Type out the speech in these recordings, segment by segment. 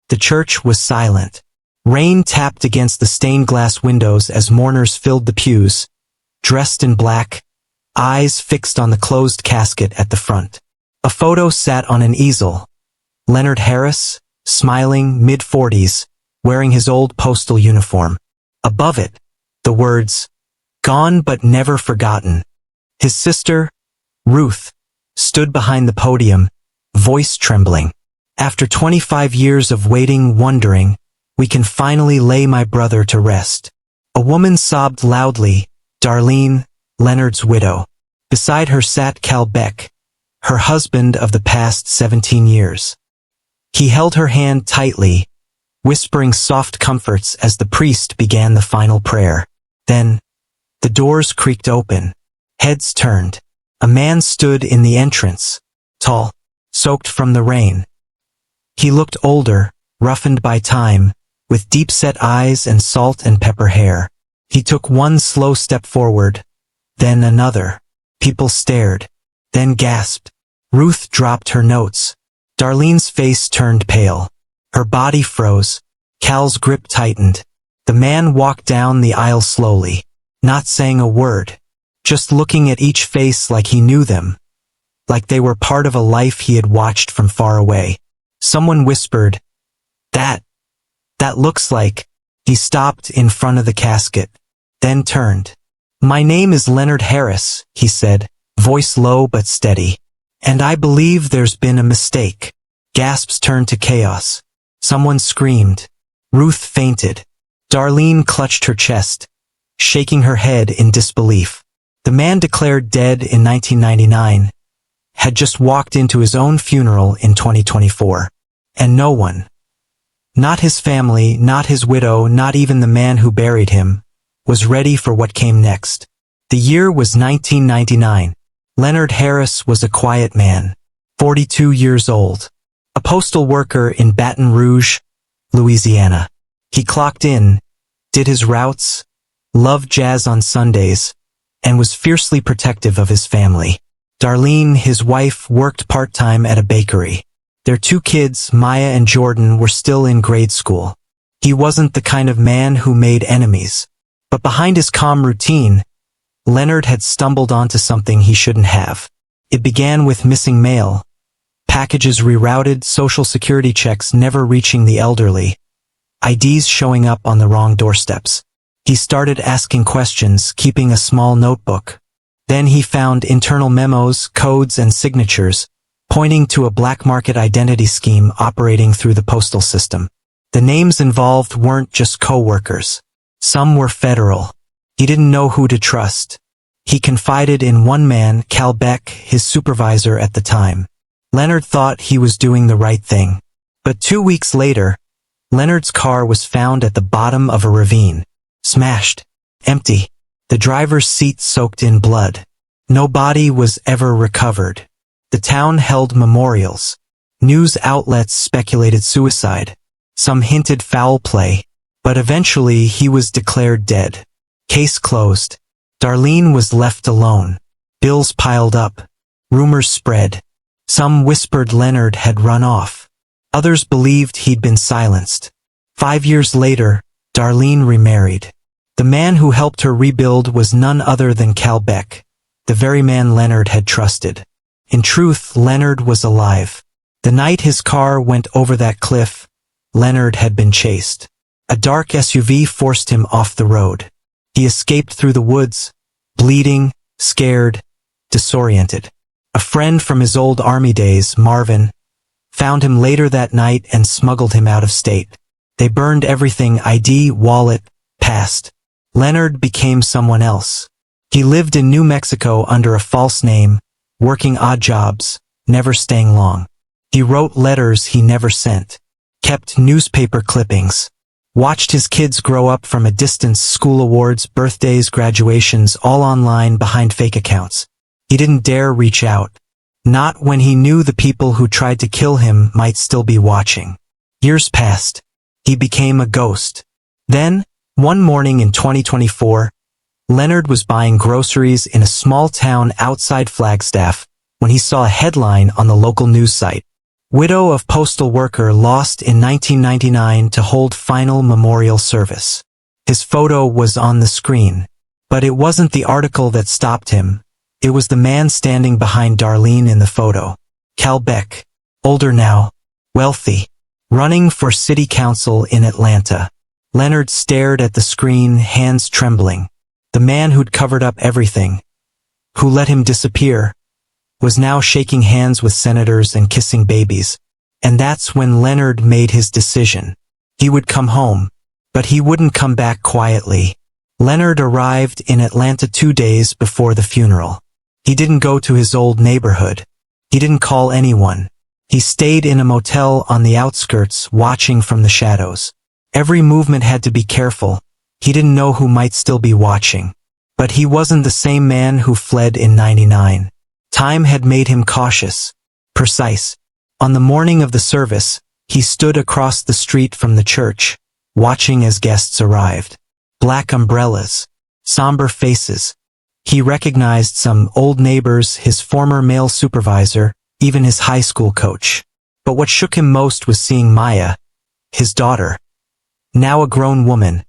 The church was silent. Rain tapped against the stained glass windows as mourners filled the pews, dressed in black, eyes fixed on the closed casket at the front. A photo sat on an easel. Leonard Harris, smiling, mid-40s, wearing his old postal uniform. Above it, the words, "Gone but never forgotten." His sister, Ruth, stood behind the podium, voice trembling. "After 25 years of waiting, wondering, we can finally lay my brother to rest." A woman sobbed loudly, Darlene, Leonard's widow. Beside her sat Cal Beck, her husband of the past 17 years. He held her hand tightly, whispering soft comforts as the priest began the final prayer. Then, the doors creaked open. Heads turned. A man stood in the entrance, tall, soaked from the rain. He looked older, roughened by time, with deep-set eyes and salt and pepper hair. He took one slow step forward, then another. People stared, then gasped. Ruth dropped her notes. Darlene's face turned pale. Her body froze. Cal's grip tightened. The man walked down the aisle slowly, not saying a word, just looking at each face like he knew them, like they were part of a life he had watched from far away. Someone whispered, That looks like." He stopped in front of the casket, then turned. "My name is Leonard Harris," he said, voice low but steady. "And I believe there's been a mistake." Gasps turned to chaos. Someone screamed. Ruth fainted. Darlene clutched her chest, shaking her head in disbelief. The man declared dead in 1999 had just walked into his own funeral in 2024. And no one, not his family, not his widow, not even the man who buried him, was ready for what came next. The year was 1999. Leonard Harris was a quiet man, 42 years old, a postal worker in Baton Rouge, Louisiana. He clocked in, did his routes, loved jazz on Sundays, and was fiercely protective of his family. Darlene, his wife, worked part-time at a bakery. Their two kids, Maya and Jordan, were still in grade school. He wasn't the kind of man who made enemies. But behind his calm routine, Leonard had stumbled onto something he shouldn't have. It began with missing mail, packages rerouted, social security checks never reaching the elderly, IDs showing up on the wrong doorsteps. He started asking questions, keeping a small notebook. Then he found internal memos, codes, and signatures, pointing to a black market identity scheme operating through the postal system. The names involved weren't just co-workers. Some were federal. He didn't know who to trust. He confided in one man, Cal Beck, his supervisor at the time. Leonard thought he was doing the right thing. But 2 weeks later, Leonard's car was found at the bottom of a ravine. Smashed. Empty. The driver's seat soaked in blood. No body was ever recovered. The town held memorials. News outlets speculated suicide. Some hinted foul play. But eventually he was declared dead. Case closed. Darlene was left alone. Bills piled up. Rumors spread. Some whispered Leonard had run off. Others believed he'd been silenced. 5 years later, Darlene remarried. The man who helped her rebuild was none other than Cal Beck, the very man Leonard had trusted. In truth, Leonard was alive. The night his car went over that cliff, Leonard had been chased. A dark SUV forced him off the road. He escaped through the woods, bleeding, scared, disoriented. A friend from his old army days, Marvin, found him later that night and smuggled him out of state. They burned everything: ID, wallet, past. Leonard became someone else. He lived in New Mexico under a false name, working odd jobs, never staying long. He wrote letters he never sent, kept newspaper clippings, watched his kids grow up from a distance, school awards, birthdays, graduations, all online behind fake accounts. He didn't dare reach out. Not when he knew the people who tried to kill him might still be watching. Years passed. He became a ghost. Then, one morning in 2024, Leonard was buying groceries in a small town outside Flagstaff when he saw a headline on the local news site. widow of postal worker lost in 1999 to hold final memorial service. His photo was on the screen. But it wasn't the article that stopped him. It was the man standing behind Darlene in the photo. Cal Beck, older now, wealthy, running for city council in Atlanta. Leonard stared at the screen, hands trembling. The man who'd covered up everything, who let him disappear, was now shaking hands with senators and kissing babies. And that's when Leonard made his decision. He would come home, but he wouldn't come back quietly. Leonard arrived in Atlanta 2 days before the funeral. He didn't go to his old neighborhood. He didn't call anyone. He stayed in a motel on the outskirts, watching from the shadows. Every movement had to be careful. He didn't know who might still be watching. But he wasn't the same man who fled in '99. Time had made him cautious, precise. On the morning of the service, he stood across the street from the church, watching as guests arrived. Black umbrellas, somber faces. He recognized some old neighbors, his former male supervisor, even his high school coach. But what shook him most was seeing Maya, his daughter, now a grown woman,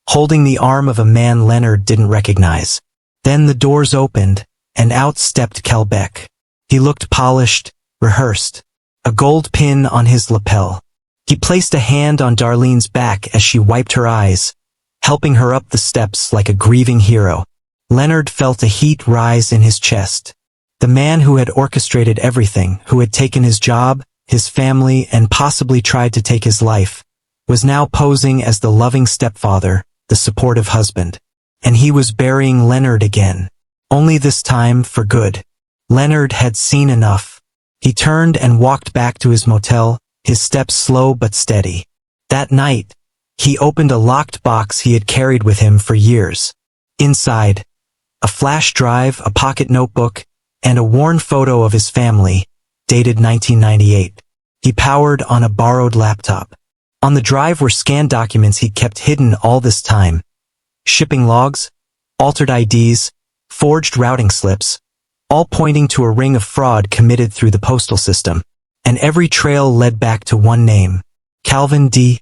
holding the arm of a man Leonard didn't recognize. Then the doors opened, and out stepped Cal Beck. He looked polished, rehearsed, a gold pin on his lapel. He placed a hand on Darlene's back as she wiped her eyes, helping her up the steps like a grieving hero. Leonard felt a heat rise in his chest. The man who had orchestrated everything, who had taken his job, his family, and possibly tried to take his life, was now posing as the loving stepfather, the supportive husband. And he was burying Leonard again. Only this time for good. Leonard had seen enough. He turned and walked back to his motel, his steps slow but steady. That night, he opened a locked box he had carried with him for years. Inside, a flash drive, a pocket notebook, and a worn photo of his family, dated 1998. He powered on a borrowed laptop. On the drive were scanned documents he'd kept hidden all this time. Shipping logs, altered IDs, forged routing slips, all pointing to a ring of fraud committed through the postal system. And every trail led back to one name, Calvin D.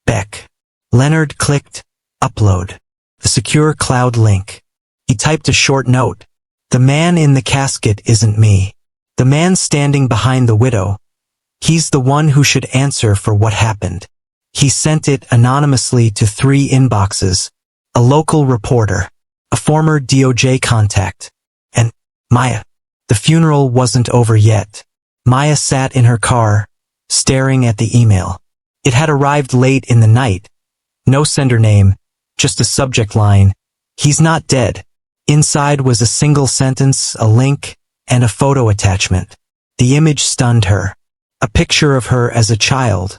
Beck. Leonard clicked upload. The secure cloud link. He typed a short note. The man in the casket isn't me. The man standing behind the widow. He's the one who should answer for what happened. He sent it anonymously to 3 inboxes. A local reporter, a former DOJ contact, and Maya. The funeral wasn't over yet. Maya sat in her car, staring at the email. It had arrived late in the night. No sender name, just a subject line. He's not dead. Inside was a single sentence, a link, and a photo attachment. The image stunned her. A picture of her as a child,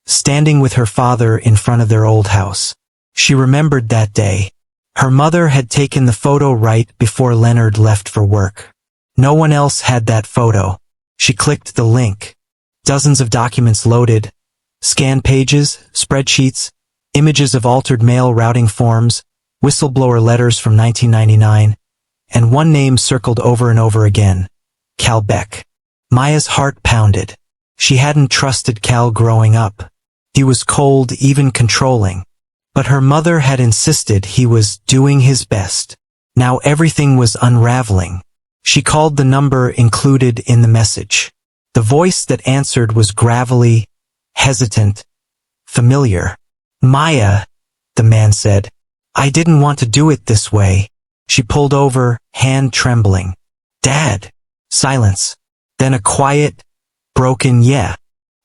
standing with her father in front of their old house. She remembered that day. Her mother had taken the photo right before Leonard left for work. No one else had that photo. She clicked the link. Dozens of documents loaded. Scanned pages, spreadsheets, images of altered mail routing forms, whistleblower letters from 1999, and one name circled over and over again. Cal Beck. Maya's heart pounded. She hadn't trusted Cal growing up. He was cold, even controlling. But her mother had insisted he was doing his best. Now everything was unraveling. She called the number included in the message. The voice that answered was gravelly, hesitant, familiar. Maya, the man said. I didn't want to do it this way. She pulled over, hand trembling. Dad. Silence. Then a quiet, broken yeah.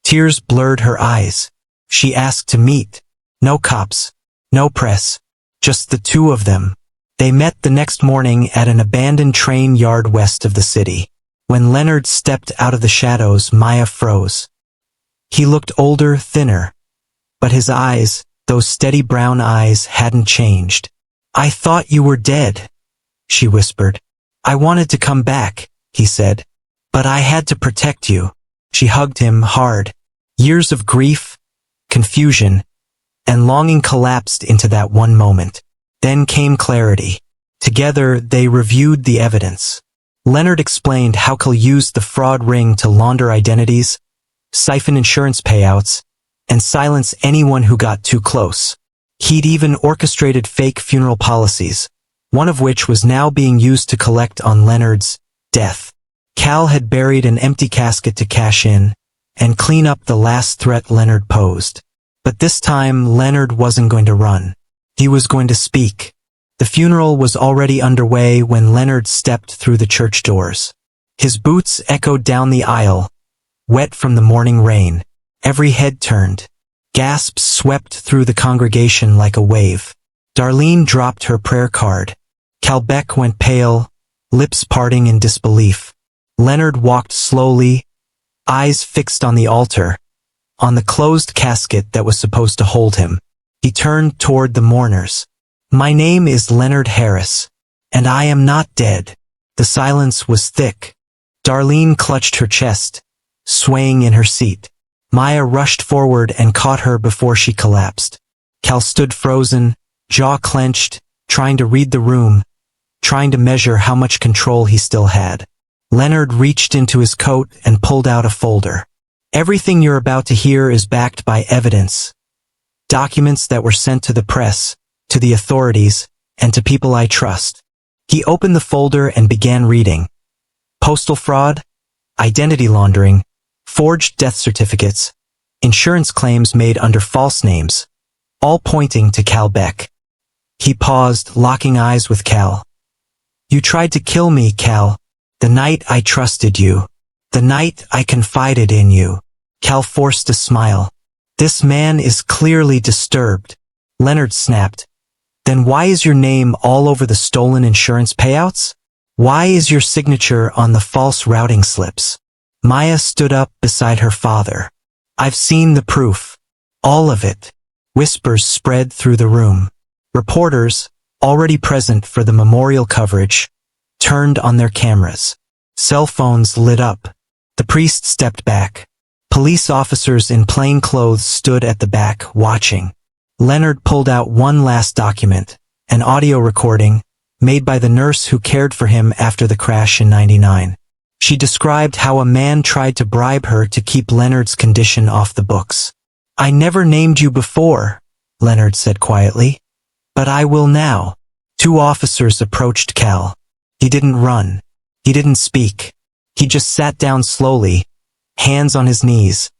Tears blurred her eyes. She asked to meet. No cops. No press. Just the 2 of them. They met the next morning at an abandoned train yard west of the city. When Leonard stepped out of the shadows, Maya froze. He looked older, thinner. But his eyes, those steady brown eyes, hadn't changed. I thought you were dead, she whispered. I wanted to come back, he said. But I had to protect you. She hugged him hard. Years of grief, confusion, and longing collapsed into that one moment. Then came clarity. Together, they reviewed the evidence. Leonard explained how Cal used the fraud ring to launder identities, siphon insurance payouts, and silence anyone who got too close. He'd even orchestrated fake funeral policies, one of which was now being used to collect on Leonard's death. Cal had buried an empty casket to cash in and clean up the last threat Leonard posed. But this time, Leonard wasn't going to run. He was going to speak. The funeral was already underway when Leonard stepped through the church doors. His boots echoed down the aisle, wet from the morning rain. Every head turned. Gasps swept through the congregation like a wave. Darlene dropped her prayer card. Cal Beck went pale, lips parting in disbelief. Leonard walked slowly, eyes fixed on the altar, on the closed casket that was supposed to hold him. He turned toward the mourners. "My name is Leonard Harris, and I am not dead." The silence was thick. Darlene clutched her chest, swaying in her seat. Maya rushed forward and caught her before she collapsed. Cal stood frozen, jaw clenched, trying to read the room, trying to measure how much control he still had. Leonard reached into his coat and pulled out a folder. "Everything you're about to hear is backed by evidence. Documents that were sent to the press, to the authorities, and to people I trust." He opened the folder and began reading. Postal fraud, identity laundering, forged death certificates, insurance claims made under false names, all pointing to Cal Beck. He paused, locking eyes with Cal. "You tried to kill me, Cal. The night I trusted you. The night I confided in you." Cal forced a smile. "This man is clearly disturbed." Leonard snapped. "Then why is your name all over the stolen insurance payouts? Why is your signature on the false routing slips?" Maya stood up beside her father. "I've seen the proof. All of it." Whispers spread through the room. Reporters, already present for the memorial coverage, turned on their cameras. Cell phones lit up. The priest stepped back. Police officers in plain clothes stood at the back, watching. Leonard pulled out one last document, an audio recording, made by the nurse who cared for him after the crash in '99. She described how a man tried to bribe her to keep Leonard's condition off the books. "I never named you before," Leonard said quietly, "but I will now." Two officers approached Cal. He didn't run. He didn't speak. He just sat down slowly, hands on his knees,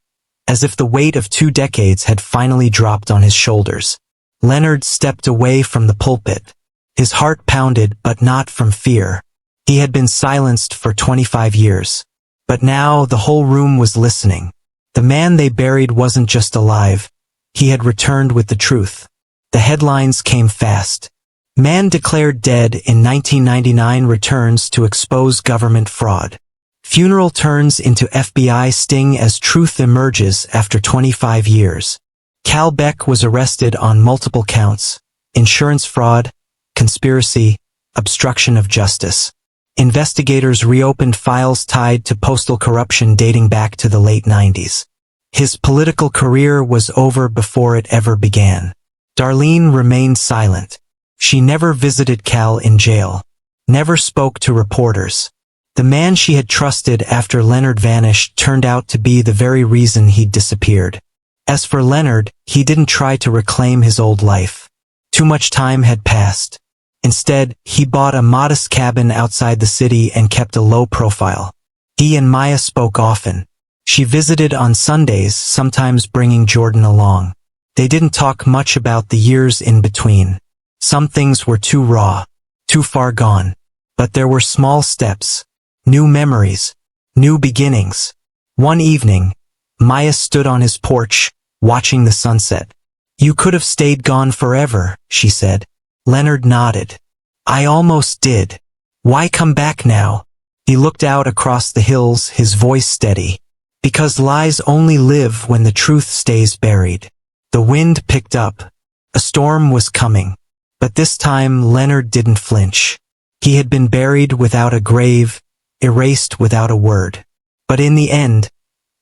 as if the weight of 2 decades had finally dropped on his shoulders. Leonard stepped away from the pulpit. His heart pounded, but not from fear. He had been silenced for 25 years. But now the whole room was listening. The man they buried wasn't just alive. He had returned with the truth. The headlines came fast. "Man declared dead in 1999 returns to expose government fraud." "Funeral turns into FBI sting as truth emerges after 25 years." Cal Beck was arrested on multiple counts: insurance fraud, conspiracy, obstruction of justice. Investigators reopened files tied to postal corruption dating back to the late 90s. His political career was over before it ever began. Darlene remained silent. She never visited Cal in jail, never spoke to reporters. The man she had trusted after Leonard vanished turned out to be the very reason he'd disappeared. As for Leonard, he didn't try to reclaim his old life. Too much time had passed. Instead, he bought a modest cabin outside the city and kept a low profile. He and Maya spoke often. She visited on Sundays, sometimes bringing Jordan along. They didn't talk much about the years in between. Some things were too raw, too far gone. But there were small steps, new memories, new beginnings. One evening, Maya stood on his porch, watching the sunset. "You could have stayed gone forever," she said. Leonard nodded. "I almost did. Why come back now?" He looked out across the hills, his voice steady. "Because lies only live when the truth stays buried." The wind picked up. A storm was coming. But this time Leonard didn't flinch. He had been buried without a grave, erased without a word. But in the end,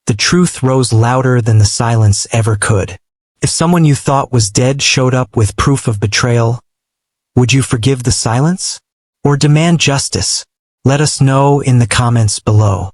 the truth rose louder than the silence ever could. If someone you thought was dead showed up with proof of betrayal, would you forgive the silence? Or demand justice? Let us know in the comments below.